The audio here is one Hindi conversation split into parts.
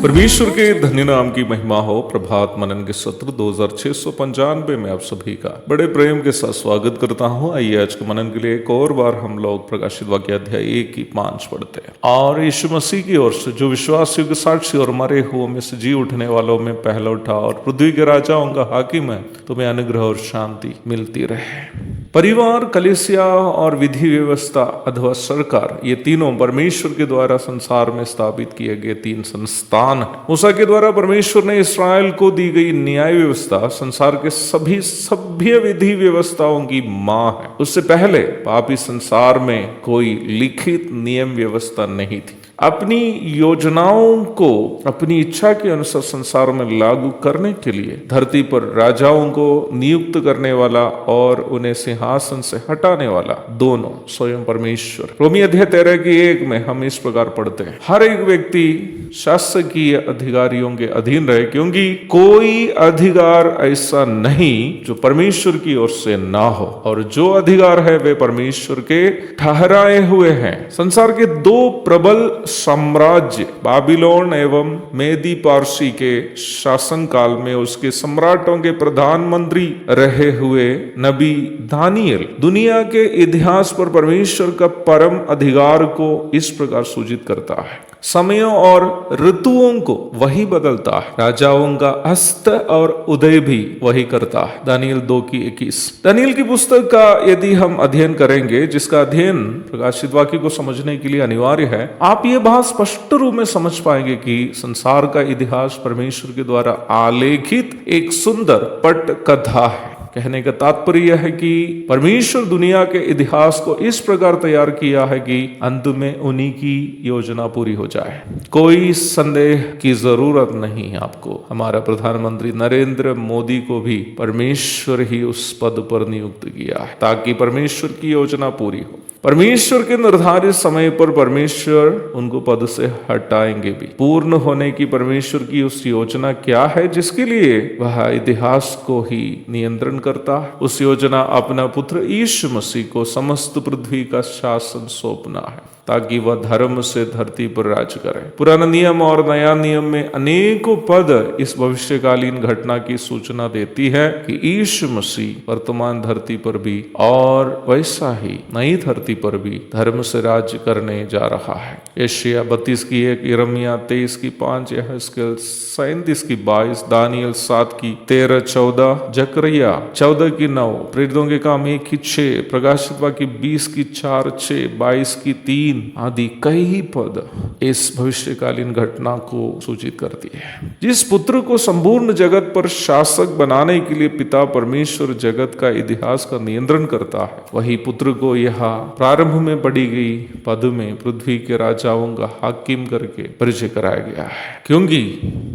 परमेश्वर के धन्य नाम की महिमा हो। प्रभात मनन के सत्र 2695 में आप सभी का बड़े प्रेम के साथ स्वागत करता हूं। आइए आज के मनन के लिए एक और बार हम लोग प्रकाशित वाक्य अध्याय 1 की 5 पढ़ते हैं। और यीशु मसीह की ओर से जो विश्वासियों के साक्षी और मरे हुओं में से जी उठने वालों में पहला उठा और पृथ्वी के राजाओं का हाकिम है, तुम्हें अनुग्रह और शांति मिलती रहे। परिवार, कलीसिया और विधि व्यवस्था अथवा सरकार, ये तीनों परमेश्वर के द्वारा संसार में स्थापित किए गए 3 संस्थान। मूसा के द्वारा परमेश्वर ने इस्राएल को दी गई न्याय व्यवस्था संसार के सभी सभ्य विधि व्यवस्थाओं की मां है। उससे पहले पापी संसार में कोई लिखित नियम व्यवस्था नहीं थी। अपनी योजनाओं को अपनी इच्छा के अनुसार संसार में लागू करने के लिए धरती पर राजाओं को नियुक्त करने वाला और उन्हें सिंहासन से हटाने वाला दोनों स्वयं परमेश्वर। रोमी अध्याय 13 की 1 में हम इस प्रकार पढ़ते हैं, हर एक व्यक्ति शासकीय अधिकारियों के अधीन रहे, क्योंकि कोई अधिकार ऐसा नहीं जो परमेश्वर की ओर से ना हो, और जो अधिकार है वे परमेश्वर के ठहराए हुए हैं। संसार के 2 प्रबल साम्राज्य बाबिलोन एवं मेदी पारसी के शासन काल में उसके सम्राटों के प्रधानमंत्री रहे हुए नबी दानियल दुनिया के इतिहास पर परमेश्वर का परम अधिकार को इस प्रकार सूचित करता है, समयों और ऋतुओं को वही बदलता है, राजाओं का अस्त और उदय भी वही करता है। दानियल 2 की 21। दानियल की पुस्तक का यदि हम अध्ययन करेंगे, जिसका अध्ययन प्रकाशित वाक्य को समझने के लिए अनिवार्य है, आप ये बात स्पष्ट रूप में समझ पाएंगे कि संसार का इतिहास परमेश्वर के द्वारा आलेखित एक सुंदर पट कथा है। कहने का तात्पर्य यह है कि परमेश्वर दुनिया के इतिहास को इस प्रकार तैयार किया है कि अंत में उन्हीं की योजना पूरी हो जाए। कोई संदेह की जरूरत नहीं है आपको। हमारा प्रधानमंत्री नरेंद्र मोदी को भी परमेश्वर ही उस पद पर नियुक्त किया है ताकि परमेश्वर की योजना पूरी हो। परमेश्वर के निर्धारित समय पर परमेश्वर उनको पद से हटाएंगे भी। पूर्ण होने की परमेश्वर की उस योजना क्या है जिसके लिए वह इतिहास को ही नियंत्रण करता है? उस योजना अपना पुत्र यीशु मसीह को समस्त पृथ्वी का शासन सौंपना है ताकि वह धर्म से धरती पर राज करे। पुराना नियम और नया नियम में अनेकों पद इस भविष्यकालीन घटना की सूचना देती है कि यीशु मसीह वर्तमान धरती पर भी और वैसा ही नई धरती पर भी धर्म से राज्य करने जा रहा है। यशायाह 32 की 1, यिर्मयाह 23 की 5, यहेजकेल 37 की 22, दानियल 7 की 13-14, जकरिया 14 की 9, प्रेरितों के काम 1 की 6, प्रकाशित वाक्य 20 की 4-6, 22 की 3 आदि कई पद इस भविष्यकालीन घटना को सूचित करती है। जिस पुत्र को संपूर्ण जगत पर शासक बनाने के लिए पिता परमेश्वर जगत का इतिहास का नियंत्रण करता है, वही पुत्र को यहाँ प्रारंभ में पढ़ी गई पद में पृथ्वी के राजाओं का हाकिम करके परिचय कराया गया है, क्योंकि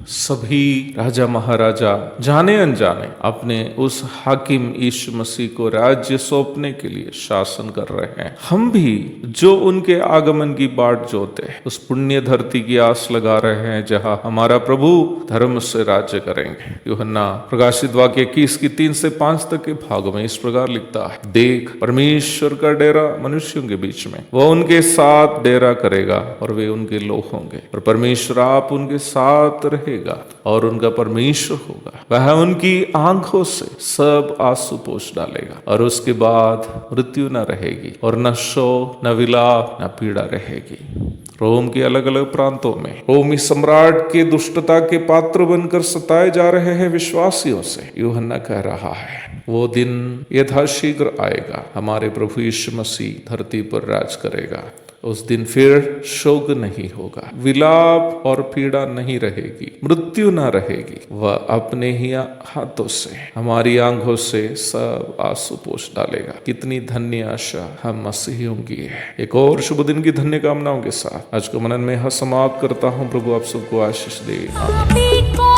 सभी राजा महाराजा जाने अनजाने अपने उस हाकिम यीशु मसीह को राज्य सौंपने के लिए शासन कर रहे हैं। हम भी जो उनके आगमन की बाट जोते हैं, उस पुण्य धरती की आस लगा रहे हैं जहां हमारा प्रभु धर्म से राज्य करेंगे। यूहन्ना प्रकाशित वाक्य 21 की 3 से 5 तक के भागों में इस प्रकार लिखता है, देख परमेश्वर का डेरा मनुष्यों के बीच में, वह उनके साथ डेरा करेगा और वे उनके लोग होंगे, और परमेश्वर आप उनके साथ रहेगा और उनका परमेश्वर होगा। वह उनकी आंखों से सब आंसू पोंछ डालेगा, और उसके बाद मृत्यु न रहेगी और न शोक न विलाप न पीड़ा रहेगी। रोम के अलग अलग प्रांतों में रोमी सम्राट के दुष्टता के पात्र बनकर सताए जा रहे हैं विश्वासियों से यूहन्ना कह रहा है, वो दिन यथाशीघ्र आएगा, हमारे प्रभु यीशु मसीह धरती पर राज करेगा। उस दिन फिर शोक नहीं होगा, विलाप और पीड़ा नहीं रहेगी, मृत्यु ना रहेगी। वह अपने ही हाथों से हमारी आंखों से सब आंसू पोंछ डालेगा। कितनी धन्य आशा हम मसीहियों की है। एक और शुभ दिन की धन्य कामनाओं के साथ आज को मनन में समाप्त करता हूँ। प्रभु आप सबको आशीष दे। आमीन।